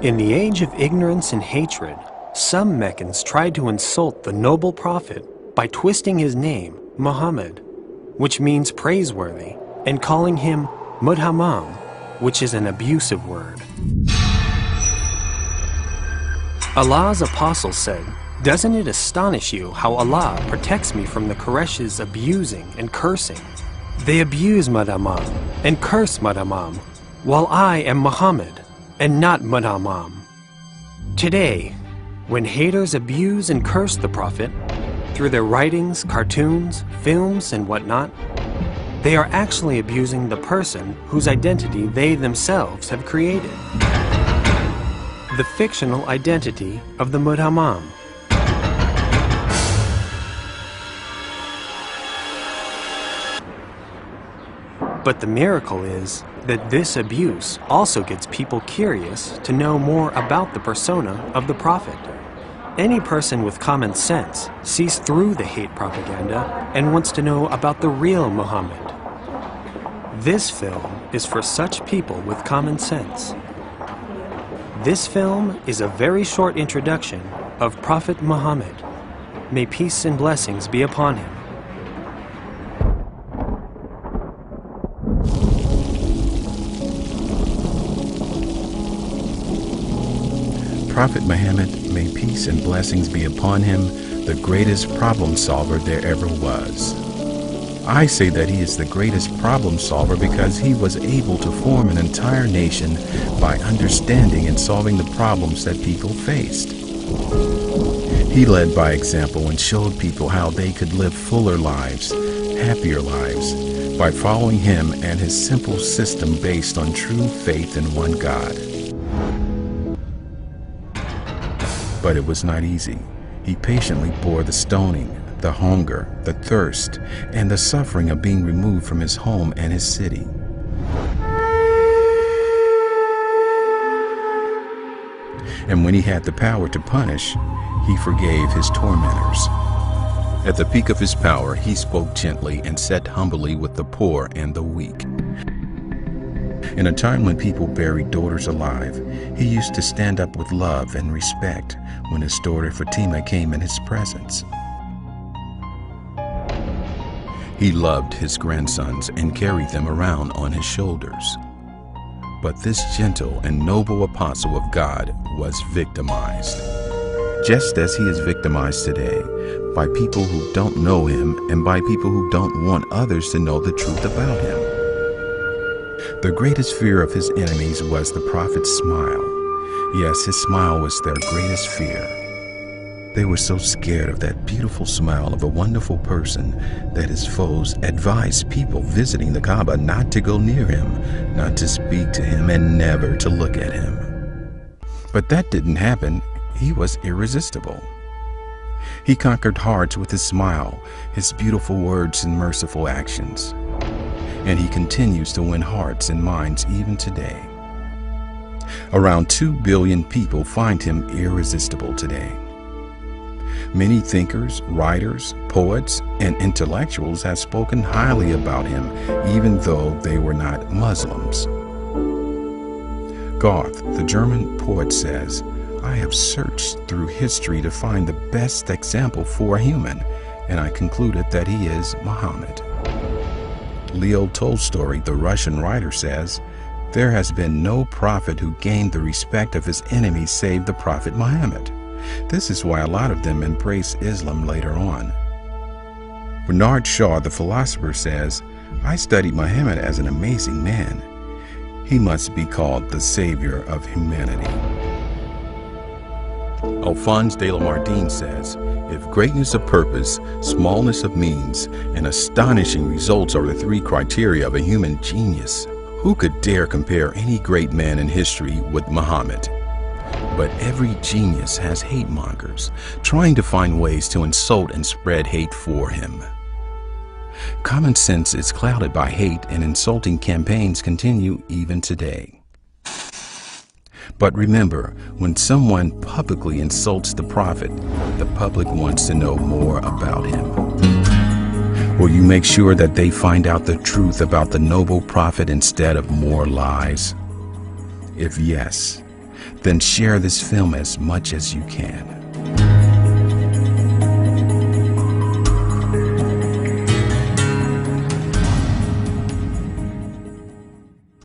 In the age of ignorance and hatred, some Meccans tried to insult the noble prophet by twisting his name, Mohammed, which means praiseworthy, and calling him Mudhammam, which is an abusive word. Allah's apostle said, "Doesn't it astonish you how Allah protects me from the Quraysh's abusing and cursing? They abuse Mudhammam and curse Mudhammam, while I am Muhammad and not Mudhammam." Today, when haters abuse and curse the Prophet through their writings, cartoons, films, and whatnot, they are actually abusing the person whose identity they themselves have created. The fictional identity of the Mudhammam. But the miracle is that this abuse also gets people curious to know more about the persona of the Prophet. Any person with common sense sees through the hate propaganda and wants to know about the real Muhammad. This film is for such people with common sense. This film is a very short introduction of Prophet Muhammad. May peace and blessings be upon him. Prophet Muhammad, may peace and blessings be upon him, the greatest problem solver there ever was. I say that he is the greatest problem solver because he was able to form an entire nation by understanding and solving the problems that people faced. He led by example and showed people how they could live fuller lives, happier lives, by following him and his simple system based on true faith in one God. But it was not easy. He patiently bore the stoning, the hunger, the thirst, and the suffering of being removed from his home and his city. And when he had the power to punish, he forgave his tormentors. At the peak of his power, he spoke gently and sat humbly with the poor and the weak. In a time when people buried daughters alive, he used to stand up with love and respect when his daughter Fatima came in his presence. He loved his grandsons and carried them around on his shoulders. But this gentle and noble apostle of God was victimized, just as he is victimized today by people who don't know him and by people who don't want others to know the truth about him. The greatest fear of his enemies was the prophet's smile. Yes, his smile was their greatest fear. They were so scared of that beautiful smile of a wonderful person that his foes advised people visiting the Kaaba not to go near him, not to speak to him, and never to look at him. But that didn't happen. He was irresistible. He conquered hearts with his smile, his beautiful words and merciful actions. And he continues to win hearts and minds even today. Around 2 billion people find him irresistible today. Many thinkers, writers, poets, and intellectuals have spoken highly about him, even though they were not Muslims. Goethe, the German poet, says, "I have searched through history to find the best example for a human, and I concluded that he is Muhammad." Leo Tolstoy, the Russian writer, says, "There has been no prophet who gained the respect of his enemies save the Prophet Muhammad." This is why a lot of them embrace Islam later on. Bernard Shaw, the philosopher, says, "I studied Muhammad as an amazing man. He must be called the savior of humanity." Alphonse de Lamartine says, "If greatness of purpose, smallness of means, and astonishing results are the 3 criteria of a human genius, who could dare compare any great man in history with Muhammad? But every genius has hate mongers, trying to find ways to insult and spread hate for him. Common sense is clouded by hate, and insulting campaigns continue even today. But remember, when someone publicly insults the prophet, the public wants to know more about him. Will you make sure that they find out the truth about the noble prophet instead of more lies? If yes, Then share this film as much as you can.